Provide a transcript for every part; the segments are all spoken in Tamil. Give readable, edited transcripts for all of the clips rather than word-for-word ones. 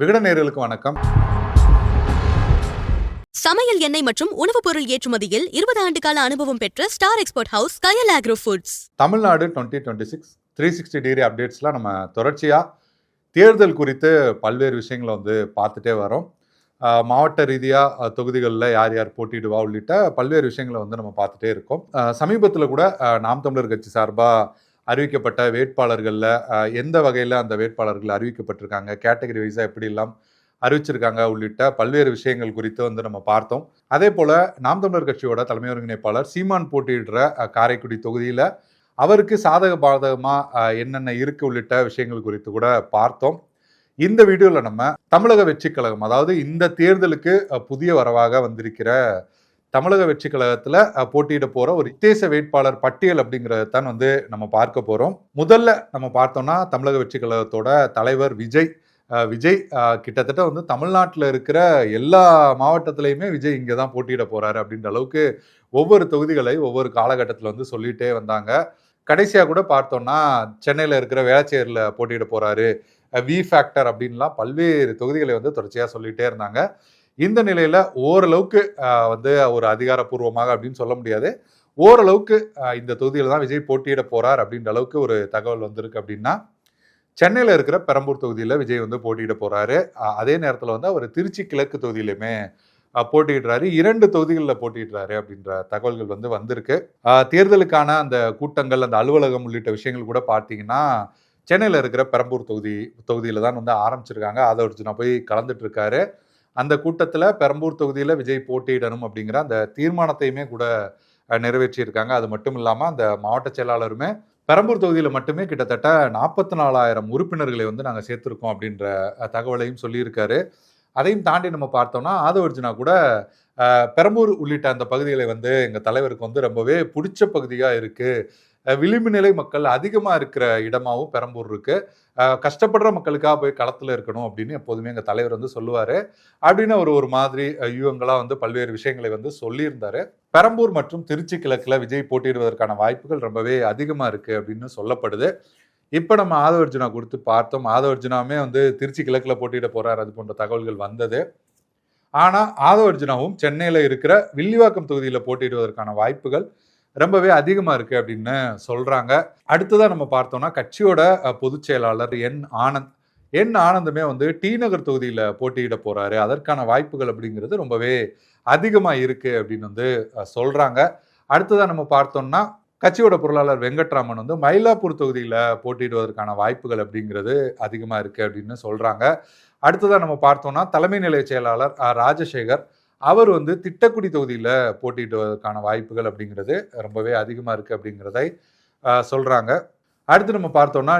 விகட நேயர்களுக்கு வணக்கம். சமையல் எண்ணெய் மற்றும் உணவுப் பொருள் ஏற்றுமதியில் 20 ஆண்டு கால அனுபவம் பெற்ற ஸ்டார் எக்ஸ்போர்ட் ஹவுஸ் கயல் ஆக்ரோ ஃபுட்ஸ். தமிழ்நாடு 2026 360 டிகிரி அப்டேட்ஸ்லாம் நம்ம தொடர்ச்சியாக தேர்தல் குறித்து பல்வேறு விஷயங்களை பார்த்துட்டே வரோம். மாவட்ட ரீதியாக தொகுதிகளில் யார் யார் போட்டியிடுவா உள்ளிட்ட பல்வேறு விஷயங்களை நம்ம பார்த்துட்டே இருக்கோம். சமீபத்தில் கூட நாம் தமிழர் கட்சி சார்பாக அறிவிக்கப்பட்ட வேட்பாளர்களில் எந்த வகையில் அந்த வேட்பாளர்கள் அறிவிக்கப்பட்டிருக்காங்க, கேட்டகரி வைஸாக எப்படிலாம் அறிவிச்சிருக்காங்க உள்ளிட்ட பல்வேறு விஷயங்கள் குறித்து நம்ம பார்த்தோம். அதே போல் நாம் தமிழர் கட்சியோட தலைமை ஒருங்கிணைப்பாளர் சீமான் போட்டியிடுற காரைக்குடி தொகுதியில் அவருக்கு சாதக பாதகமாக என்னென்ன இருக்கு உள்ளிட்ட விஷயங்கள் குறித்து கூட பார்த்தோம். இந்த வீடியோவில் நம்ம தமிழக வெற்றி கழகம், அதாவது இந்த தேர்தலுக்கு புதிய வரவாக வந்திருக்கிற தமிழக வெற்றி கழகத்தில் போட்டியிட போகிற ஒரு விசேஷ வேட்பாளர் பட்டியல் அப்படிங்கிறதான் நம்ம பார்க்க போகிறோம். முதல்ல நம்ம பார்த்தோம்னா தமிழக வெற்றி கழகத்தோட தலைவர் விஜய் கிட்டத்தட்ட தமிழ்நாட்டில் இருக்கிற எல்லா மாவட்டத்திலையுமே விஜய் இங்கே தான் போட்டியிட போகிறாரு அப்படின்ற அளவுக்கு ஒவ்வொரு தொகுதிகளை ஒவ்வொரு காலகட்டத்தில் சொல்லிகிட்டே வந்தாங்க. கடைசியாக கூட பார்த்தோம்னா சென்னையில் இருக்கிற வேளச்சேரியில் போட்டியிட போகிறாரு, வி ஃபேக்டர் அப்படின்லாம் பல்வேறு தொகுதிகளை தொடர்ச்சியாக சொல்லிகிட்டே இருந்தாங்க. இந்த நிலையில் ஓரளவுக்கு ஒரு அதிகாரப்பூர்வமாக அப்படின்னு சொல்ல முடியாது, ஓரளவுக்கு இந்த தொகுதியில் தான் விஜய் போட்டியிட போகிறார் அப்படின்ற அளவுக்கு ஒரு தகவல் வந்திருக்கு. அப்படின்னா சென்னையில் இருக்கிற பெரம்பூர் தொகுதியில் விஜய் போட்டியிட போகிறாரு. அதே நேரத்தில் அவர் திருச்சி கிழக்கு தொகுதியிலுமே போட்டியிடுறாரு, 2 தொகுதிகளில் போட்டியிடுறாரு அப்படின்ற தகவல்கள் வந்திருக்கு. தேர்தலுக்கான அந்த கூட்டங்கள், அந்த அலுவலகம் உள்ளிட்ட விஷயங்கள் கூட பார்த்தீங்கன்னா சென்னையில் இருக்கிற பெரம்பூர் தொகுதியில் தான் ஆரம்பிச்சிருக்காங்க. ஆதவர்ஜுனா போய் கலந்துட்டு இருக்காரு. அந்த கூட்டத்தில் பெரம்பூர் தொகுதியில் விஜய் போட்டியிடணும் அப்படிங்கிற அந்த தீர்மானத்தையுமே கூட நிறைவேற்றியிருக்காங்க. அது மட்டும் இல்லாமல் அந்த மாவட்ட செயலாளருமே பெரம்பூர் தொகுதியில் மட்டுமே கிட்டத்தட்ட 44,000 உறுப்பினர்களை நாங்கள் சேர்த்துருக்கோம் அப்படின்ற தகவலையும் சொல்லியிருக்காரு. அதையும் தாண்டி நம்ம பார்த்தோம்னா ஆதவர்ஜுனா கூட பெரம்பூர் உள்ளிட்ட அந்த பகுதிகளை எங்கள் தலைவருக்கு ரொம்பவே பிடிச்ச பகுதியாக இருக்குது, விளிம்பு நிலை மக்கள் அதிகமாக இருக்கிற இடமாகவும் பெரம்பூர் இருக்கு, கஷ்டப்படுற மக்களுக்காக போய் களத்தில் இருக்கணும் அப்படின்னு எப்போதுமே எங்கள் தலைவர் சொல்லுவார் அப்படின்னு ஒரு மாதிரி யூகங்களாக பல்வேறு விஷயங்களை சொல்லியிருந்தாரு. பெரம்பூர் மற்றும் திருச்சி கிழக்கில் விஜய் போட்டியிடுவதற்கான வாய்ப்புகள் ரொம்பவே அதிகமாக இருக்குது அப்படின்னு சொல்லப்படுது. இப்போ நம்ம ஆதவர்ஜுனா கொடுத்து பார்த்தோம். ஆதவர்ஜுனாவுமே திருச்சி கிழக்கில் போட்டியிட போகிறார், அது போன்ற தகவல்கள் வந்தது. ஆனால் ஆதவர்ஜுனாவும் சென்னையில் இருக்கிற வில்லிவாக்கம் தொகுதியில் போட்டியிடுவதற்கான வாய்ப்புகள் ரொம்பவே அதிகமாக இருக்குது அப்படின்னு சொல்கிறாங்க. அடுத்ததாக நம்ம பார்த்தோம்னா கட்சியோட பொதுச் செயலாளர் என் ஆனந்துமே டி நகர் தொகுதியில் போட்டியிட போகிறாரு, அதற்கான வாய்ப்புகள் அப்படிங்கிறது ரொம்பவே அதிகமாக இருக்குது அப்படின்னு சொல்கிறாங்க. அடுத்ததாக நம்ம பார்த்தோம்னா கட்சியோட பொருளாளர் வெங்கட்ராமன் மயிலாப்பூர் தொகுதியில் போட்டியிடுவதற்கான வாய்ப்புகள் அப்படிங்கிறது அதிகமாக இருக்குது அப்படின்னு சொல்கிறாங்க. அடுத்ததாக நம்ம பார்த்தோம்னா தலைமை நிலைய செயலாளர் ராஜசேகர் அவர் திட்டக்குடி தொகுதியில் போட்டியிடுவதற்கான வாய்ப்புகள் அப்படிங்கிறது ரொம்பவே அதிகமாக இருக்குது அப்படிங்கிறதை சொல்கிறாங்க. அடுத்து நம்ம பார்த்தோம்னா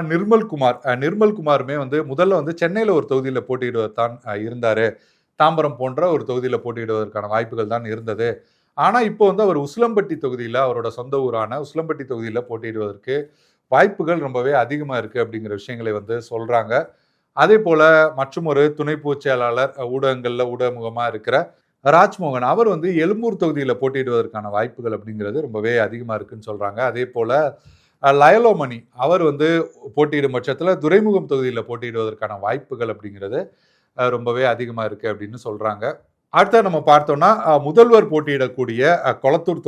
நிர்மல்குமாருமே முதல்ல சென்னையில் ஒரு தொகுதியில் போட்டியிடுவதுதான் இருந்தார், தாம்பரம் போன்ற ஒரு தொகுதியில் போட்டியிடுவதற்கான வாய்ப்புகள் தான் இருந்தது. ஆனால் இப்போ அவர் உசிலம்பட்டி தொகுதியில், அவரோட சொந்த ஊரான உசிலம்பட்டி தொகுதியில் போட்டியிடுவதற்கு வாய்ப்புகள் ரொம்பவே அதிகமாக இருக்குது அப்படிங்கிற விஷயங்களை சொல்கிறாங்க. அதே போல் மற்றும் ஒரு துணை பொதுச் செயலாளர் ஊடகங்களில் ஊடகமுகமாக இருக்கிற ராஜ்மோகன் அவர் எழும்பூர் தொகுதியில் போட்டியிடுவதற்கான வாய்ப்புகள் அப்படிங்கிறது ரொம்பவே அதிகமாக இருக்குன்னு சொல்கிறாங்க. அதே போல் லயலோமணி அவர் போட்டியிடும் பட்சத்தில் துறைமுகம் தொகுதியில் போட்டியிடுவதற்கான வாய்ப்புகள் அப்படிங்கிறது ரொம்பவே அதிகமாக இருக்குது அப்படின்னு சொல்கிறாங்க. அடுத்த நம்ம பார்த்தோம்னா முதல்வர் போட்டியிடக்கூடிய கொளத்தூர்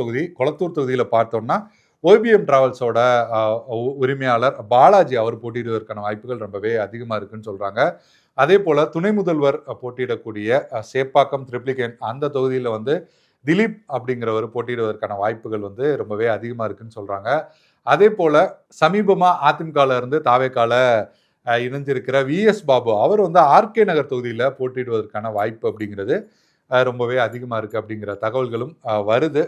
தொகுதியில் பார்த்தோம்னா OBM டிராவல்ஸோட உரிமையாளர் பாலாஜி அவர் போட்டியிடுவதற்கான வாய்ப்புகள் ரொம்பவே அதிகமாக இருக்குன்னு சொல்கிறாங்க. அதே போல் துணை முதல்வர் போட்டியிடக்கூடிய சேப்பாக்கம் ட்ரிப்ளிகேன் அந்த தொகுதியில் திலீப் அப்படிங்கிறவர் போட்டியிடுவதற்கான வாய்ப்புகள் ரொம்பவே அதிகமாக இருக்குன்னு சொல்கிறாங்க. அதே போல் சமீபமாக அதிமுகவில் இருந்து தாவேக்கால இணைஞ்சிருக்கிற VS பாபு அவர் RK நகர் தொகுதியில் போட்டியிடுவதற்கான வாய்ப்பு அப்படிங்கிறது ரொம்பவே அதிகமாக இருக்குது அப்படிங்கிற தகவல்களும் வருது.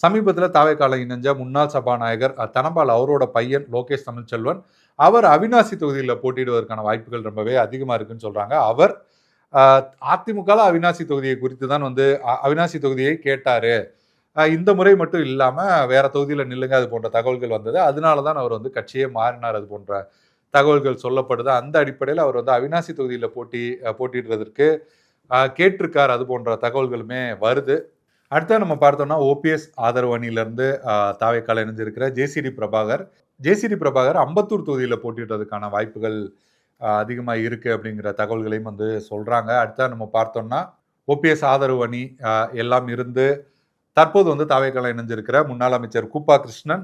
சமீபத்தில் தாவேக்கால இணைஞ்ச முன்னாள் சபாநாயகர் தனபால் அவரோட பையன் லோகேஷ் தமிழ்ச்செல்வன் அவர் அவினாசி தொகுதியில் போட்டியிடுவதற்கான வாய்ப்புகள் ரொம்பவே அதிகமாக இருக்குன்னு சொல்கிறாங்க. அவர் அதிமுக அவினாசி தொகுதியை குறித்து தான் அவினாசி தொகுதியை கேட்டார், இந்த முறை மட்டும் இல்லாமல் வேற தொகுதியில் நில்லுங்க அது போன்ற தகவல்கள் வந்தது, அதனால தான் அவர் கட்சியே மாறினார் அது போன்ற தகவல்கள் சொல்லப்படுது. அந்த அடிப்படையில் அவர் அவினாசி தொகுதியில் போட்டியிடுறதற்கு கேட்டிருக்கார், அது போன்ற தகவல்களுமே வருது. அடுத்த நம்ம பார்த்தோம்னா OPS ஆதரவு அணியிலிருந்து தாவேக்கால இணைஞ்சிருக்கிற ஜேசிடி பிரபாகர் அம்பத்தூர் தொகுதியில் போட்டியிடுறதுக்கான வாய்ப்புகள் அதிகமாக இருக்குது அப்படிங்கிற தகவல்களையும் வந்து சொல்கிறாங்க. அடுத்தா நம்ம பார்த்தோம்னா ஓபிஎஸ் ஆதரவு அணி எல்லாம் இருந்து தற்போது வந்து தாவேக்கால இணைஞ்சிருக்கிற முன்னாள் அமைச்சர் கூப்பா கிருஷ்ணன்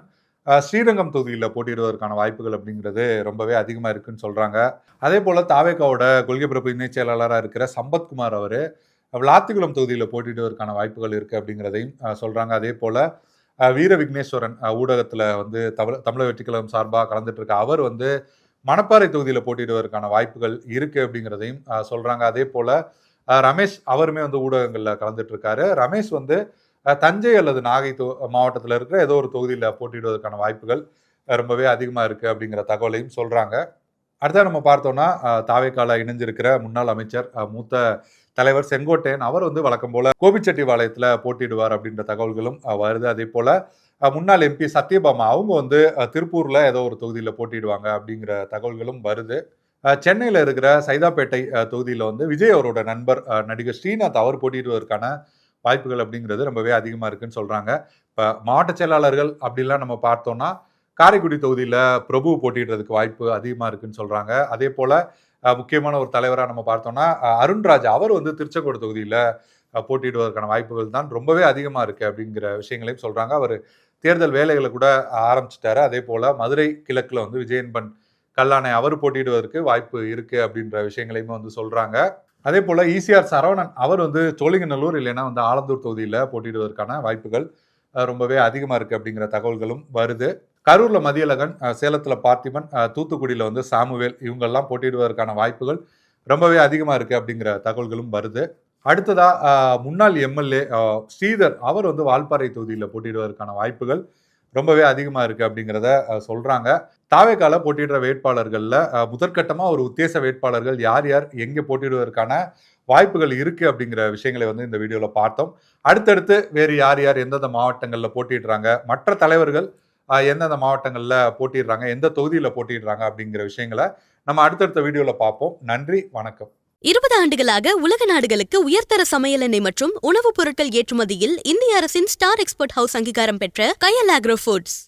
ஸ்ரீரங்கம் தொகுதியில் போட்டியிடுவதற்கான வாய்ப்புகள் அப்படிங்கிறது ரொம்பவே அதிகமாக இருக்குன்னு சொல்கிறாங்க. அதே போல் தாவேக்காவோட கொள்கை பரப்பு இணைச் செயலாளராக இருக்கிற சம்பத்குமார் அவர் விளாத்திக்குளம் தொகுதியில் போட்டியிடுவதற்கான வாய்ப்புகள் இருக்குது அப்படிங்கிறதையும் சொல்கிறாங்க. அதே போல் வீர விக்னேஸ்வரன் ஊடகத்தில் வந்து தமிழக வெற்றி கழகம் சார்பாக கலந்துட்டு இருக்க அவர் வந்து மணப்பாறை தொகுதியில் போட்டியிடுவதற்கான வாய்ப்புகள் இருக்குது அப்படிங்கிறதையும் சொல்கிறாங்க. அதே போல் ரமேஷ் அவருமே வந்து ஊடகங்களில் கலந்துட்டு இருக்காரு. ரமேஷ் வந்து தஞ்சை அல்லது நாகை மாவட்டத்தில் இருக்கிற ஏதோ ஒரு தொகுதியில் போட்டியிடுவதற்கான வாய்ப்புகள் ரொம்பவே அதிகமாக இருக்குது அப்படிங்கிற தகவலையும் சொல்கிறாங்க. அடுத்தா நம்ம பார்த்தோம்னா தாவேக்கால இணைஞ்சிருக்கிற முன்னாள் அமைச்சர் மூத்த தலைவர் செங்கோட்டையன் அவர் வந்து வழக்கம் போல கோபிச்செட்டிபாளையத்தில் போட்டியிடுவார் அப்படின்ற தகவல்களும் வருது. அதே போல முன்னாள் எம்பி சத்யபாமா அவங்க வந்து திருப்பூர்ல ஏதோ ஒரு தொகுதியில் போட்டியிடுவாங்க அப்படிங்கிற தகவல்களும் வருது. சென்னையில் இருக்கிற சைதாப்பேட்டை தொகுதியில் வந்து விஜய் அவரோட நண்பர் நடிகர் ஸ்ரீநாத் அவர் போட்டியிடுவதற்கான வாய்ப்புகள் அப்படிங்கிறது ரொம்பவே அதிகமாக இருக்குன்னு சொல்கிறாங்க. இப்போ மாவட்ட செயலாளர்கள் அப்படிலாம் நம்ம பார்த்தோம்னா காரைக்குடி தொகுதியில் பிரபு போட்டியிடுறதுக்கு வாய்ப்பு அதிகமாக இருக்குன்னு சொல்கிறாங்க. அதே போல் முக்கியமான ஒரு தலைவராக நம்ம பார்த்தோம்னா அருண்ராஜ் அவர் வந்து திருச்செங்கோடு தொகுதியில் போட்டியிடுவதற்கான வாய்ப்புகள் தான் ரொம்பவே அதிகமாக இருக்குது அப்படிங்கிற விஷயங்களையும் சொல்கிறாங்க. அவர் தேர்தல் வேலைகளை கூட ஆரம்பிச்சிட்டாரு. அதே போல் மதுரை கிழக்கில் வந்து விஜயன்பன் கல்லானை அவர் போட்டியிடுவதற்கு வாய்ப்பு இருக்குது அப்படின்ற விஷயங்களையுமே வந்து சொல்கிறாங்க. அதே போல் ஈசிஆர் சரவணன் அவர் வந்து சோழிங்கநல்லூர் இல்லைன்னா வந்து ஆலந்தூர் தொகுதியில் போட்டியிடுவதற்கான வாய்ப்புகள் ரொம்பவே அதிகமாக இருக்குது அப்படிங்கிற தகவல்களும் வருது. கரூரில் மதியழகன், சேலத்தில் பார்த்திபன், தூத்துக்குடியில் வந்து சாமுவேல் இவங்கெல்லாம் போட்டியிடுவதற்கான வாய்ப்புகள் ரொம்பவே அதிகமாக இருக்குது அப்படிங்கிற தகவல்களும் வருது. அடுத்ததா முன்னாள் எம்எல்ஏ ஸ்ரீதர் அவர் வந்து வால்பாறை தொகுதியில் போட்டியிடுவதற்கான வாய்ப்புகள் ரொம்பவே அதிகமாக இருக்குது அப்படிங்கிறத சொல்கிறாங்க. தாவேக்கால போட்டியிடுற வேட்பாளர்களில் முதற்கட்டமாக ஒரு உத்தேச வேட்பாளர்கள் யார் யார் எங்கே போட்டியிடுவதற்கான வாய்ப்புகள் இருக்குது அப்படிங்கிற விஷயங்களை வந்து இந்த வீடியோவில் பார்த்தோம். அடுத்தடுத்து வேறு யார் யார் எந்தெந்த மாவட்டங்களில் போட்டியிடுறாங்க, மற்ற தலைவர்கள் எந்தெந்த மாவட்டங்களில் போட்டிடுறாங்க, எந்த தொகுதியில் போட்டிடுறாங்க அப்படிங்கிற விஷயங்களை நம்ம அடுத்தடுத்த வீடியோவில் பார்ப்போம். நன்றி, வணக்கம். 20 ஆண்டுகளாக உலக நாடுகளுக்கு உயர்தர சமையல் எண்ணெய் மற்றும் உணவுப் பொருட்கள் ஏற்றுமதியில் இந்திய அரசின் ஸ்டார் எக்ஸ்போர்ட் ஹவுஸ் அங்கீகாரம் பெற்ற கயல் ஆக்ரோ ஃபுட்ஸ்.